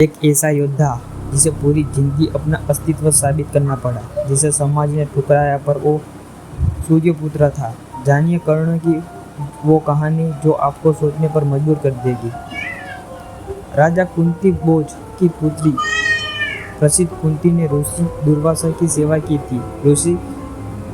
एक ऐसा योद्धा जिसे पूरी जिंदगी अपना अस्तित्व साबित करना पड़ा, जिसे समाज ने ठुकराया, पर वो सूर्यपुत्र था। जानिए कर्ण की वो कहानी जो आपको सोचने पर मजबूर कर देगी। राजा कुंती भोज की पुत्री प्रसिद्ध कुंती ने ऋषि दुर्वासा की सेवा की थी। ऋषि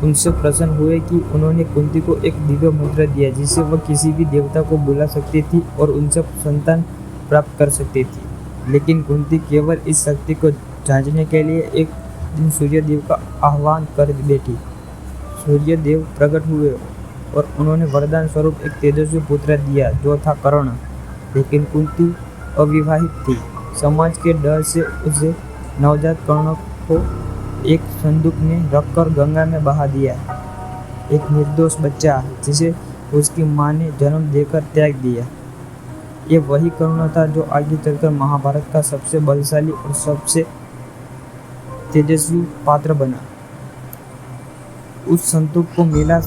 उनसे प्रसन्न हुए कि उन्होंने कुंती को एक दिव्य मंत्र दिया जिससे वह किसी भी देवता को बुला सकती थी और उनसे संतान प्राप्त कर सकती थी। लेकिन कुंती केवल इस शक्ति को जांचने के लिए एक दिन सूर्यदेव का आह्वान कर बैठी। सूर्यदेव प्रकट हुए और उन्होंने वरदान स्वरूप एक तेजस्वी पुत्र दिया जो था कर्ण। लेकिन कुंती अविवाहित थी। समाज के डर से उसे नवजात कर्ण को एक संदूक में रखकर गंगा में बहा दिया। एक निर्दोष बच्चा जिसे उसकी मां ने जन्म देकर त्याग दिया। ये वही कर्ण था जो आगे चलकर महाभारत का सबसे बलशाली और सबसे तेजस्वी पात्र बना। उस संदूक को मिला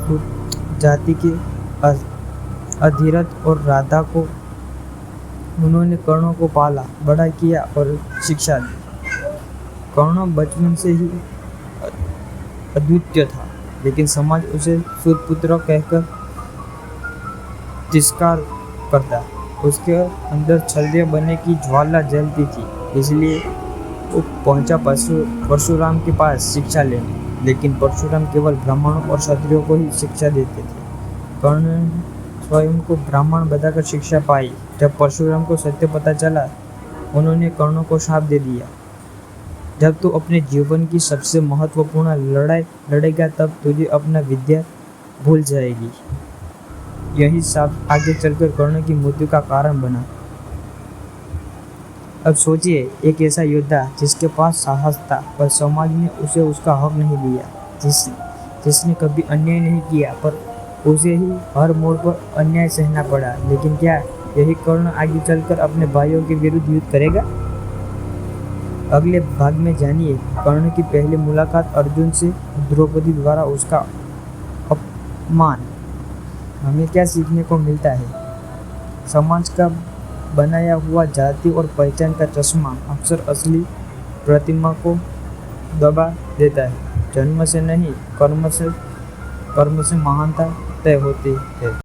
जाति के अधिरथ और राधा को। उन्होंने कर्ण को पाला, बड़ा किया और शिक्षा दी। कर्ण बचपन से ही अद्वितीय था, लेकिन समाज उसे सूर्यपुत्र कहकर तिरस्कार करता। उसके अंदर क्षत्रिय बनने की ज्वाला जलती थी, इसलिए वो पहुंचा परशुराम के पास शिक्षा लेने। लेकिन परशुराम केवल ब्राह्मणों और क्षत्रियों को ही शिक्षा देते थे। कर्ण ने स्वयं को ब्राह्मण बताकर शिक्षा पाई। जब परशुराम को सत्य पता चला, उन्होंने कर्ण को शाप दे दिया, जब तू अपने जीवन की सबसे महत्वपूर्ण लड़ाई लड़ेगा तब तुझे अपना विद्या भूल जाएगी। यही शाप आगे चलकर कर्ण की मृत्यु का कारण बना। अब सोचिए, एक ऐसा योद्धा जिसके पास साहस था, पर समाज ने उसे उसका हक नहीं दिया। जिसने कभी अन्याय नहीं किया, पर उसे ही हर मोड़ पर अन्याय सहना पड़ा। लेकिन क्या यही कर्ण आगे चलकर अपने भाइयों के विरुद्ध युद्ध करेगा? अगले भाग में जानिए कर्ण की पहली मुलाकात अर्जुन से, द्रौपदी द्वारा उसका अपमान। हमें क्या सीखने को मिलता है? समाज का बनाया हुआ जाति और पहचान का चश्मा अक्सर असली प्रतिमा को दबा देता है। जन्म से नहीं, कर्म से महानता तय होती है।